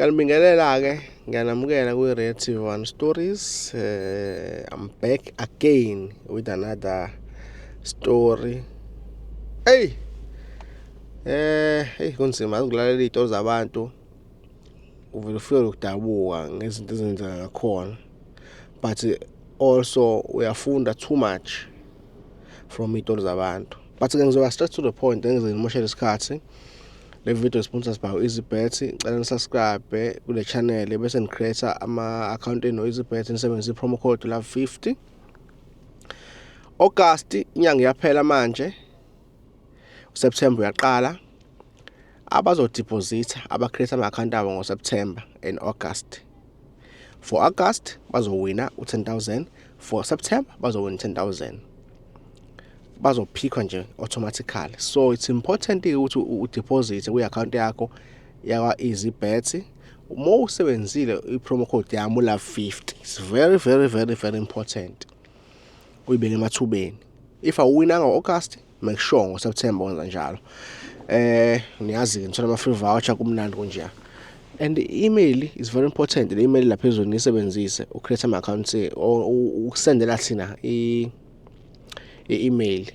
Ngiyanibingelela-ke, ngiyanamukela kwi-Red 1 Stories. I'm back again with another story. Hey, kunzima ukulalela iy'tori zabantu. Uvele ufike ukudabuka ngezinto ezenzeka ngakhona. But also uyafunda too much from iy'tori zabantu. But-ke ngizoba straight to the point, engizeni ngimoshele isikhathi. Le video sponsors by EasyBet. Ngicela nisubscribe kule channel bese ngicreate ama-account eno EasyBet nisebenzisa i-promo code LOVE50. August inyanga iyaphela manje. September uyaqala. Abazodeposita abacreate ama-account abo ngoSeptember and August. For August bazowina u10,000, for September bazowina 10,000. Bazophikwa nje automatically. So it's important ukuthi udeposit kwi-account yakho yakwa EasyBet. Uma usebenzile i-promo code yami LOVE50. It's very very very very important. Uyibeke emathubeni. If awuwinanga ngo-August, make sure ngoSeptember wenza njalo. Niyazi ngithola ama-free voucher kumnandi kunje. And the email is very important. The email lapha phezulu nisebenzise ucreate ama-accounts or ukusendela thina i-email.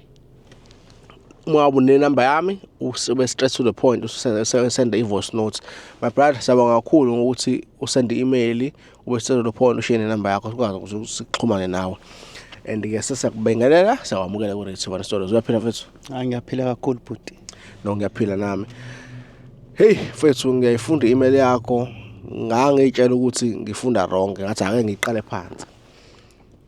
Uma ubune number yami ube straight to the point, usende i-voice note. My brother, siyabonga kakhulu ngokuthi usende i-email ube straight to the point, ushare number yakho ukwazi ukuthi sixhumane nawe. And ke sesiyakubingelela, siyawamukela ku-Red 1 Stories. Uyaphila mfethu? Ngiyaphila kakhulu bhuti. No, ngiyaphila nami. Hey mfethu, ngiyayifunda i-email yakho. Ngangitshela ukuthi ngifunda wrong, ngathi ake ngiqale phansi.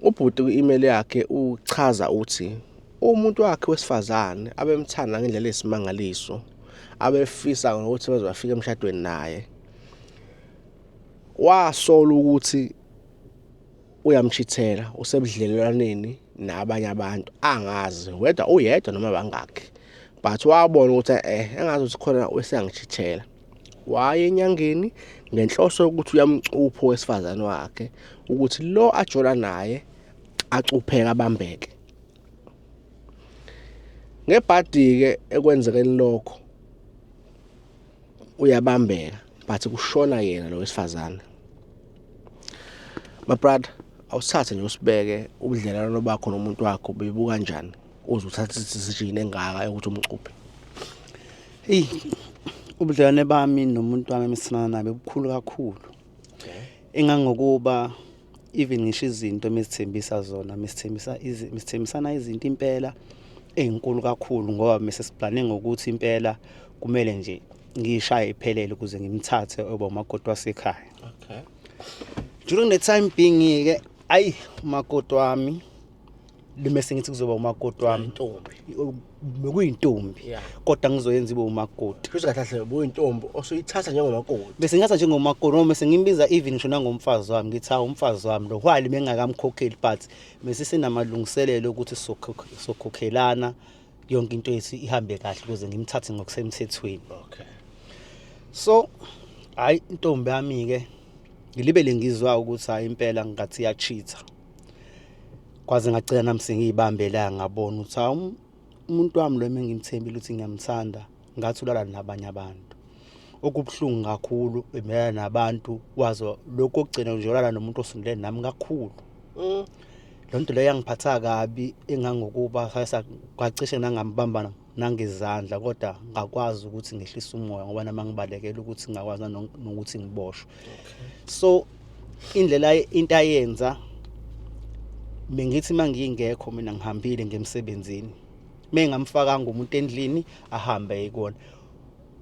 Ubhuti ku-email yakhe uchaza uthi umuntu wakhe wesifazane abemthanda ngendlela esimangaliso, abefisa ukuthi bazofika emshadweni naye, wasola ukuthi uyamchithela, usebudlelwaneni nabanye abantu angazi whether uyedwa noma bangakhi. But wabona ukuthi engazi ukuthi khona wesiyangchithela. Waye enyangeni ngenhloso ukuthi uyamcupha wesifazane wakhe ukuthi lo ajola naye acupheka abambeke. Ngebhadi ke ekwenzekeni lokho uyabambeka but kushona yena lo wesifazane. My brother, awusithathe nje usibeke ubudlelwano bakho nomuntu wakho bebuka kanjani uze uthathe isijini engaka ukuthi umcuphe. Ubudlelwane bami nomuntu wami emisana nabe bukhulu kakhulu. Engangokuba even ngisho izinto mesithembisa zona, mesithembisana izinto impela ezinkulu kakhulu ngoba mesesiplane ngokuthi impela kumele nje ngishaye iphelele ukuze ngimthathe oba umakoti wasekhaya. Okay. During the time being ke umakoti wami limese ngithi kuzoba umakoti wami Intombi. Bekuyintombi kodwa ngizoyenza ibe umakoti. Kusho kahle ubuyintombi osuyithatha njengomakoti. Bese ngathatha njengomakoti noma bese ngimbiza even ngisho nangomfazi wami ngithi umfazi wami lo while bengakamkhokheli but bese sinamalungiselelo ukuthi sokhokhelana yonke into yethu ihambe kahle ukuze ngimthathe ngokusemthethweni. Okay. So intombi yami ke ngilibele ngizwa ukuthi impela ngathi iyacheat. Kwaze ngacela nami sengiyibambela ngabona ukuthi umuntu wami lo engimthembile ukuthi ngiyamthanda ngathi ulala nabanye abantu. Okubhlungu kakhulu emelana nabantu wazo lokho ogcina nje ulala nomuntu osondelene nami kakhulu. Lonto leyo yangiphatha kabi engangokuba kwacishe nangambambana nangezandla kodwa ngakwazi ukuthi ngehlise umoya ngoba nami ngibalekela ukuthi ngakwazi nokuthi ngiboshwe. So indlela into ayenza bengithi mangingekho mina ngihambile ngemsebenzini mengamfakanga umuntu endlini ahambe ekona.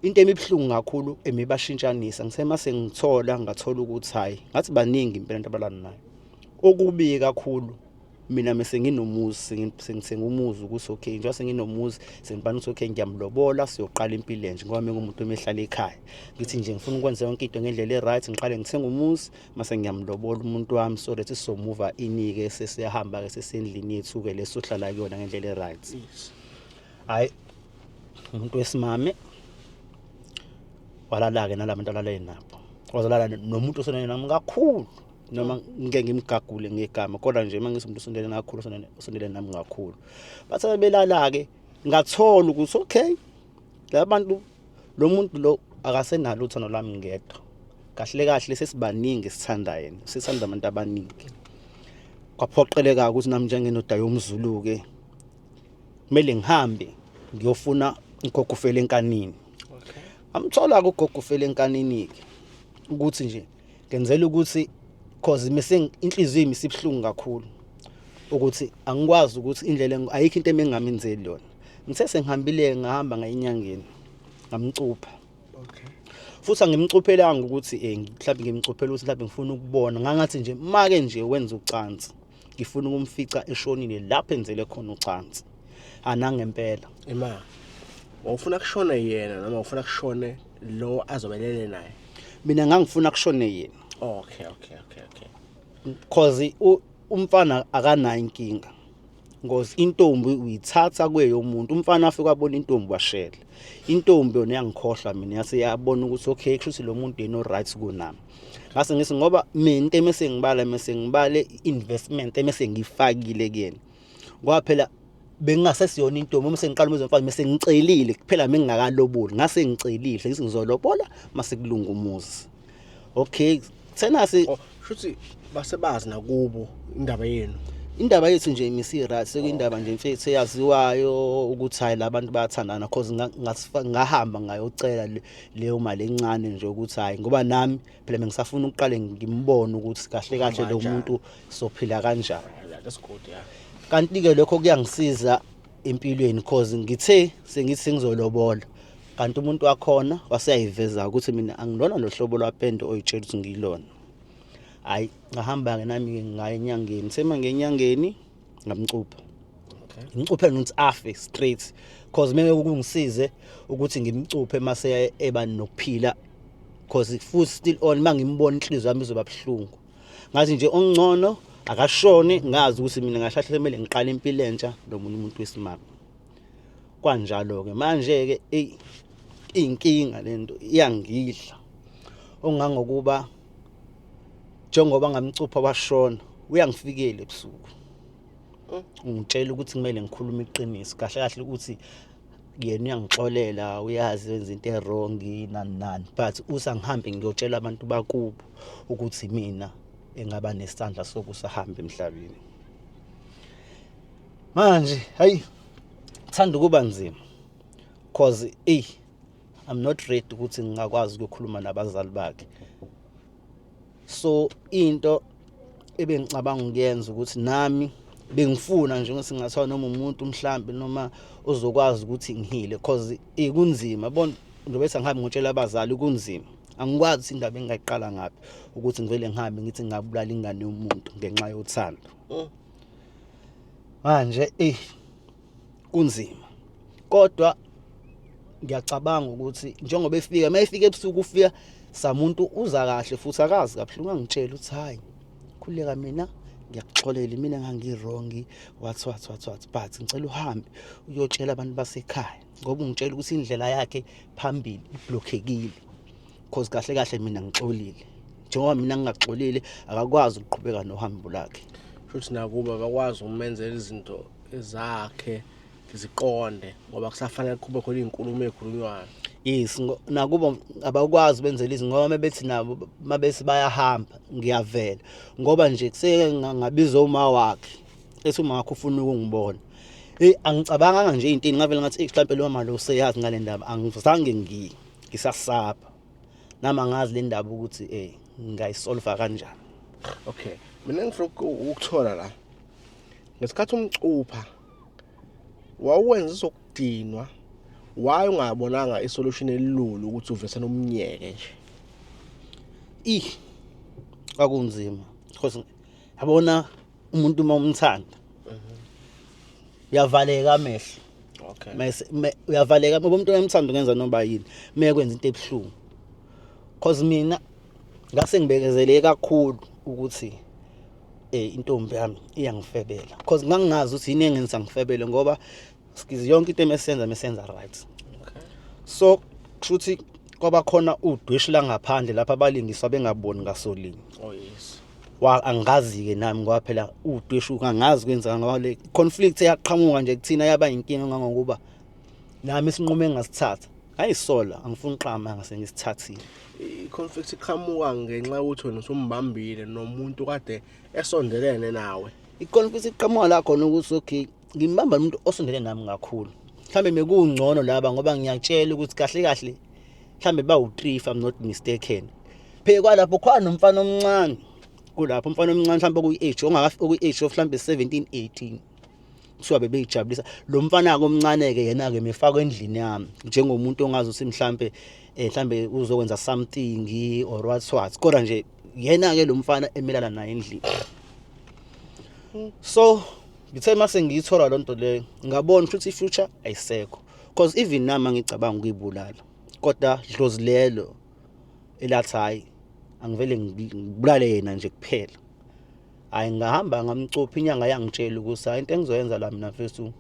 Into emibhlungu kakhulu emibashintshanisa ngisemase ngithola ngathola ukuthi ngathi baningi impela abantu abalana nayo. Okubi kakhulu mina mase nginomuzi sengithenga umuzi ukuthi okay njengoba senginomuzi sengibani ukuthi okay ngiyamlobola siyoqala impilo enje ngoba mengumuntu omehlala ekhaya. Ngithi nje ngifuna ukwenza yonke into ngendlela eright ngiqale ngithenga umuzi mase ngiyamlobola umuntu wami so that sizomova inike sesiyahamba ke sesendlini yethu ke lesohlala kuyona ngendlela eright. Umuntu wesimame walala ke nalabantu alale nabo. Wazalala nomuntu osondelene nami kakhulu noma ngeke ngimgagule ngegama kodwa nje mangisi umuntu osondelene kakhulu osondelene nami kakhulu. Bathe belala ke ngathola ukuthi okay labantu lo muntu lo akasenalo uthando lami ngedwa. kahle kahle sesibaningi sithanda yena sithanda abantu abaningi kwaphoqeleka ukuthi nami njengenoda yomZulu ke kumele ngihambe ngiyofuna ugogo ufele enkanini amthola ugogo ufele enkanini ke ukuthi nje ngenzela ukuthi cause inhliziyo imi sibhlungu kakhulu ukuthi angikwazi ukuthi indlela ayikho into emengamenzeleli yona ngithe sengihambile ngahamba ngayinyangeni ngamcupha futhi angimcuphelanga ukuthi mhlawumbe ngimcuphela ukuthi mhlawumbe ngifuna ukubona ngangathi nje make nje wenza ucansi ngifuna ukumfica eshonile lapho enzele khona ucansi anangempela ima ufuna kushona yena noma ufuna kushone lo azobelele naye mina ngangifuna kushone yena okay because umfana akanayo inkinga ngoba intombi uyithatha kweyo umuntu umfana afika abona intombi washela intombi yona yangikhohlwa mina yase yabona ukuthi okay kusho lo muntu eno rights kunami ngase ngithi ngoba mina into emesengibale investment emesengifakile kuyena ngoba phela bengingasesiyona intombi uma sengiqala umuzomfazi mase ngicelile kuphela mengingakaloboli ngase ngicelile ngithi ngizolobola mase kulunga umuzi okay senasi shuthi basebazi nakubo indaba yenu indaba yethu nje imisira sekuyindaba nje mfethu eyaziwayo ukuthi hayi labantu bayathandana cause ngahamba ngayocela leyo mali encane nje ukuthi hayi ngoba nami phela bengisafuna ukuqale ngimbone ukuthi kahle kahle lo muntu sophila kanjani that's good yeah kanti ke lokho kuyangisiza empilweni cause ngithe sengithi sengizolobola kanti umuntu wakhona waseyayiveza ukuthi mina angilona lo hlobo lwapendo oyitshela ukuthi ngilona hayi ngahamba ke nami ngaye enyangeni sema ngenyangeni ngamcupha ngimcuphe ukuthi afe straight cause meke ukungisize ukuthi ngimcuphe mase eba nokuphila cause futhi still on mangimbona inhliziyo yami izoba buhlungu ngathi nje ongcono akashone ngazi ukuthi mina ngahlahla kumele ngiqale impilo entsha nomunye umuntu wesimama kanjalo ke manje ke inkinga lento iyangidla ongangokuba njengoba ngamcupha washona uyangifikele ebusuku ngitshela ukuthi kumele ngikhulume iqiniso kahle kahle ukuthi yena uyangixolela uyazi wenza into errong nani but usangihambe ngiyotshela abantu bakubo ukuthi mina engaba nesandla sokusahamba emhlabeni manje hayi thanda kuba nzima cause I'm not ready ukuthi ngingakwazi ukukhuluma nabazali bakhe so into ebengicabanga ukuyenza ukuthi nami bengifuna nje ukuthi ngathiwa noma umuntu mhlambi noma uzokwazi ukuthi ngihile cause kunzima yabona njengoba sengihambe ngotshela abazali kunzima angikwazi indaba engayiqala ngapi ukuthi ngivele ngihambe ngithi ngabulala ingane yomuntu ngenxa yothando manje kunzima kodwa ngiyacabanga ukuthi njengoba efika mayifika ebusuku ufika samuntu uza kahle futhi akazi kabuhlungu angitshela uthi hayi khuleka mina ngiyakuxolela mina ngangirong what but ngicela uhambe uyotshela abantu basekhaya ngoba ungitshela ukuthi indlela yakhe phambili iblockekile cause kahle kahle mina ngixolile njengoba mina ngingaxolile akakwazi ukuqhubeka nohambo lakhe futhi nakuba bakwazi umenzela izinto ezakhe ziqonde ngoba kusafanele kube khona izinkulumo ezikhulunywayo yes nakuba abakwazi benzela izinto ngoba mabethi nabo mabese bayahamba ngiyavela ngoba nje kuseke ngabiza uma wakhe ethi uma wakhe ufuna ukungibona angicabanga nje into ngavela ngathi mhlawumbe lo mama lo seyazi ngale ndaba angizange ngisasapha nama ngazi le ndaba ukuthi ngayisolve kanjani okay mina ngifuna ukuthola la ngesikhathi umcupha wawenza izokudinwa why ungabonanga isolution elulu ukuthi uvese nomnyeke nje kwakunzima because yabona umuntu uma umthanda uyavaleka amehlo okay uyavaleka ngoba umuntu oyemthanda ungenza noma yini mekwenza into ebhlungu because mina ngase ngibekezele kakhulu ukuthi intombi yami iyangifebela because ngangingazi ukuthi yini engenza ngifebele ngoba skizi yonke into mesenza right okay so kushuthi kwaba khona udwishi la ngaphandle lapha abalingiswa bengaboni ngasolinye oh yes angazi ke nami ngoba phela udwishi ungangazi kwenza ngoba le conflict eyaqhamuka nje kuthina yaba inkinga ngangokuba nami isinqumo engasithatha Ayisola angifuni uqama ngase ngisithathile. I-conflict iqhamuka ngenxa yokuthi wena usumbambile nomuntu kade esondelene nawe. I-conflict iqhamuka la khona ukuthi okay ngimbamba umuntu osondele nami kakhulu. Mhlambe bekungcono laba ngoba ngiyatshela ukuthi kahle kahle mhlambe bawu3 if I'm not mistaken. Phekwa lapho khona nomfana omncane. Kulapho umfana omncane mhlambe kuyi-age okuyi-age of mhlambe 17 18. Kuthiwa bebeyijabulisa lo mfana komncane ke yena ke mefaka endlini yami njengomuntu ongazi ukuthi mhlambe uzokwenza something or what kodwa nje yena ke lo mfana emelana naye endlini. So ngithe mase ngiyithola lonto le ngabona ukuthi i-future ayisekho because even nama ngicabanga ukuyibulala kodwa dlozi lelo elathi hayi angivele ngibulale yena nje kuphela. Hayi ngahamba ngamcopha inyanga yangitshela ukuthi hayi into engizoyenza la mina mfethu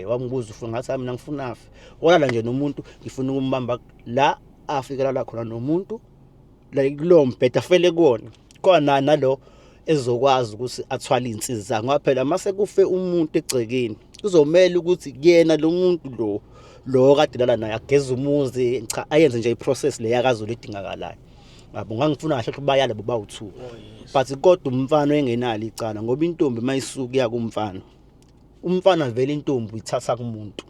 wambuza ufuna ngathi mina ngifuna afi walala nje nomuntu ngifuna ukumbamba la afika la khona nomuntu la kulo mbheda afele kuona khona nalo ezokwazi ukuthi athwala insizwe zakhe ngoba phela mase kufe umuntu egcekeni kuzomela ukuthi kuyena lo muntu lo kade lala naye ageza umuzi cha ayenze nje iprocess le yakazulu edingakalayo. Ngabo ngangifuna kahle ukuthi bayala bobawu2 but kodwa umfana engenalo icala ngoba intombi mayisuka yakumfana umfana vele intombi ithatha kumuntu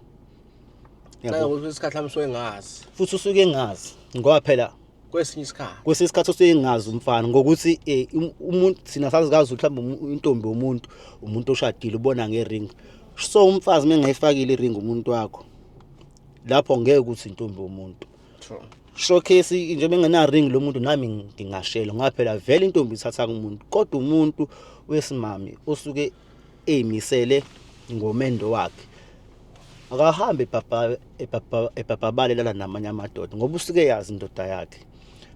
yabo isikhathi lami soyengazi futhi usuke engazi ngoba phela kwesinye isikhathi usengazi umfana ngokuthi umuntu sina sazi mhlawumbe intombi umuntu oshadile ubona ngering so umfazi mengayifakile iring umuntu wakho lapho ngeke ukuthi intombi umuntu true showcase nje bengena ring lo muntu nami ngingashela ngoba phela vele intombi ithatha kumuntu kodwa umuntu wesimami osuke emisele ngomendo wakhe akahambe ebhabhabale lala namanye amadoda ngoba usuke yazi indoda yakhe.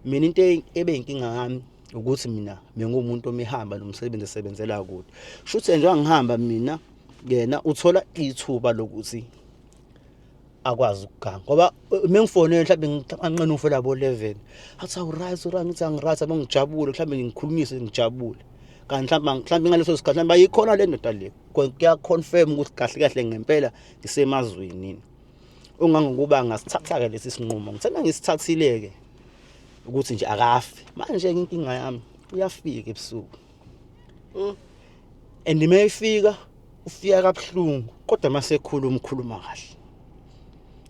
Mina into ebeyinkinga yami ukuthi mina mengumuntu omehamba nomsebenzi esebenzela kude shuthi nje angihamba mina yena uthola ithuba lokuthi akwazi ukuganga ngoba mengifonela mhlawumbe ngiqanqene ufela bo 11 athi awuright ngithi angiright abangijabule mhlawumbe ngikhulumise ngijabule kanti mhlawumbe ngaleso sikhathi mhlawumbe ayikhona le ndoda le kuya confirm ukuthi kahle kahle ngempela ngisemazweni ungangokuba ngasithatha ke lesi sinqumo ngithena ngisithathile ke ukuthi nje akafi manje inkinga yami uyafika ebusuku and mayifika ufika kabuhlungu kodwa mase khuluma kahle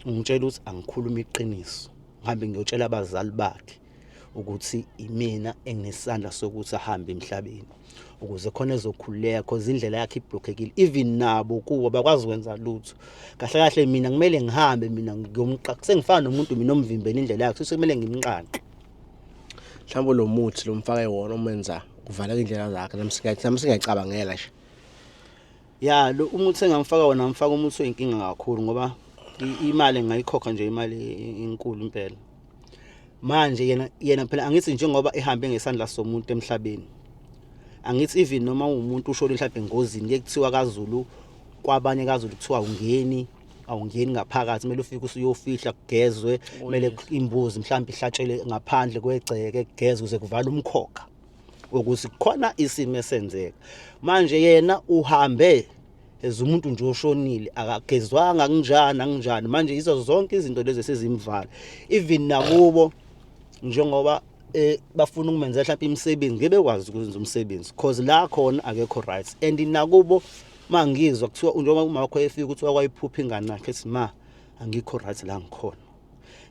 ngitshela ukuthi angikhuluma iqiniso ngihambe ngiyotshela abazali bakhe ukuthi imina enginesandla sokuthi ahambe emhlabeni ukuze khona ezokhuleka cause indlela yakhe iblockekile even nabo kuwo bakwazi ukwenza lutho kahle kahle mina kumele ngihambe mina ngiyomqaka sengifana nomuntu mina omvimbela indlela yakhe sekumele ngimqanqe mhlawumbe lo muthi lo mfake wona umenza kuvaleka indlela zakhe nami singayicabangela nje ya lo umuthi engamfaka wona ngifaka umuthi oyinkinga kakhulu ngoba imali ngayikhokha nje imali enkulu impela manje yena phela angithi njengoba ehambe ngesandla somuntu emhlabeni angithi even noma umuntu ushole mhlawumbe engozini ke kuthiwa kaZulu kwabanye kaZulu kuthiwa awungeni ngaphakathi kumele ufike usuyofihla kugezwe kumele imbuzi mhlawumbe ihlatshele ngaphandle kwegceke kugezwe ukuze kuvala umkhokha ukuthi khona isimo esenzeka manje yena uhambe umuntu nje oshonile akagezwanga kunjani manje izo zonke izinto lezi sezimvala even nakubo njengoba bafuna ukumenza mhlawumbe imisebenzi ngeke bekwazi ukwenza umsebenzi cause la khona akekho right and nakubo mangizwa kuthiwa njengoba uma wakho efika ukuthi wakwayiphupha ingane yakhe ethi ma angikho right la ngikhona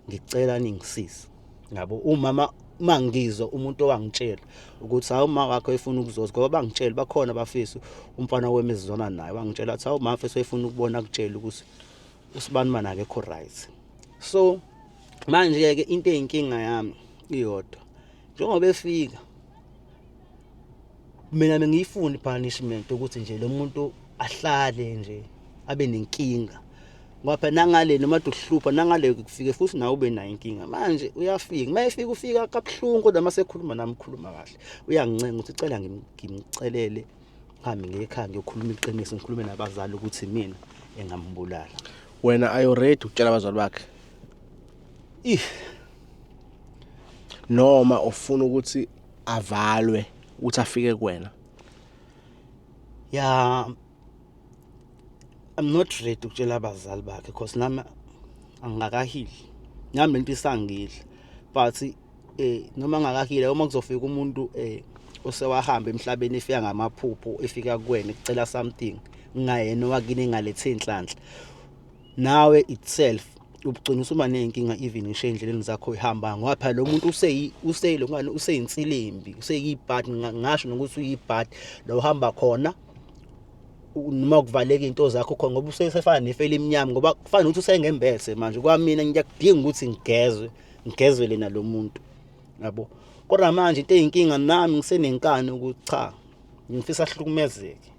ngicela ningisize ngabo umama mangizwa umuntu owangitshela ukuthi hawu uma wakho efuna ukuzoza ngoba bangitshela bakhona abafisi umfana wemezizona naye wangitshela athi hawu mama mfethu efuna ukubona akutshela ukuthi usibani mana akekho right so manje ke into eyinkinga yami iyodwa njengoba efika mina bengiyifuna ipunishment ukuthi nje lo muntu ahlale nje abe nenkinga ngoba nangale noma ukuhlupha nangale kufike futhi nawe ube nayo inkinga manje uyafika mayefika ufika kabuhlungu kodwa masekhuluma nami khuluma kahle uyangincenga ukuthi cela ngimcelele ngihambe ngekhaya ngiyokhuluma iqiniso ngikhulume nabazali ukuthi mina engambulala. Wena are you ready ukutshela abazali bakhe noma ufuna ukuthi avalwe ukuthi afike kuwena? Yeah, I'm not ready ukutshela abazali bakhe because nami angakahili nami lento isangidla but noma ngakahile uma kuzofika umuntu osewahamba emhlabeni efika ngamaphupho efika kuwena ekucela something ngayena wakini ngalethe inhlanhla nawe itself ubugcina usuma nenkinga even ngisho endleleni zakho ihamba ngoba phela lo muntu useyilongane useyinsilembi useyibhadi ngasho nokuthi uyibhadi la uhamba khona noma kuvaleka into zakho khona ngoba usesefana nefele eminyama ngoba kufanele ukuthi usengembese manje kwamina ngiyakudinga ukuthi ngigezwe lena lo muntu yabo kodwa manje into eyinkinga nami ngisenenkani ukuthi cha ngifisa ahlukumezeke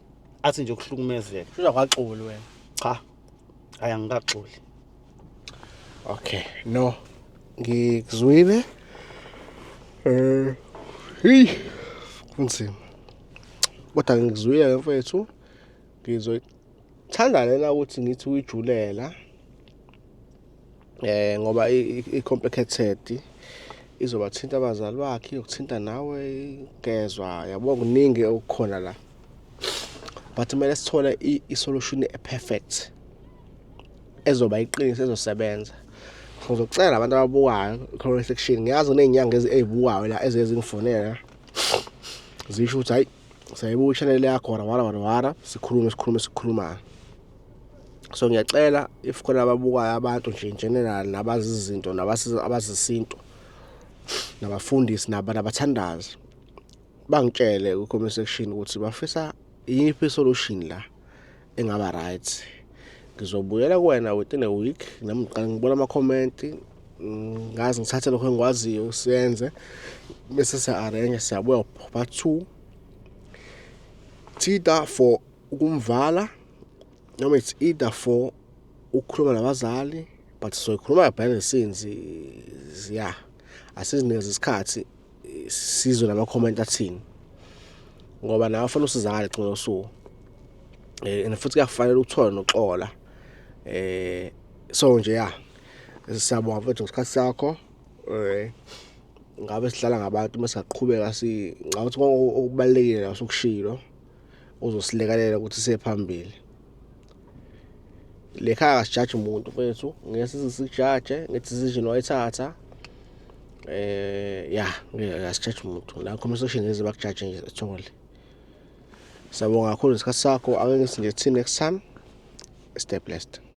athi nje ukuhlukumezeka Uza kwaxoli wena. cha ayangikaxoli. Okay, no. Ngikuzwile. Hey. Kunzima. Kodwa ngikuzwile mfethu. Ngizothanda lena ukuthi ngithi uyijulela. Ngoba i-complicated izobathinta abazali bakhe, yokuthinta nawe, gezwa, yabo kuningi okukhona la. But kumele sithole i-solution e-perfect. Ezoba iqiniso ezosebenza. Ngizocela abantu ababukayo comment section ngiyazi nezinyanga ezibukayo la ezingifonela zisho ukuthi hayi sayibuka channel yakho wara sikhuluma so ngiyacela if khona ababukayo abantu nje general nabazi izinto abazisinto nabafundisi nabathandazi bangitshele ku comment section ukuthi bafisa yiphi solution la engaba right. Ngizobuyela kuwena within a week nami ngiqala ngibona ama-comment ngazi ngithathe lokho engikwaziyo siyenze bese siya-arrange siyabuya part 2 either for ukumvala noma it's either for ukukhuluma nabazali but soyikhuluma behind the scenes yeah asizinikeze isikhathi sizwe nama-comment athini ngoba nawe fanele usizakale xolo usuku and futhi kuyafanele ukuthola noxola so nje ya siyabonga mfethu ngesikhathi sakho ngabe sihlala ngabantu bese saqhubeka ngathi okubalekile la sokushilo uzosilekelela ukuthi siyephambili lekhaya asijudge umuntu mfethu ngeke sijudge nge-decision wayithatha ya asijudge umuntu la conversation lezi bakujudge nje ethole. Siyabonga kakhulu ngesikhathi sakho ake ngithi next time stay blessed.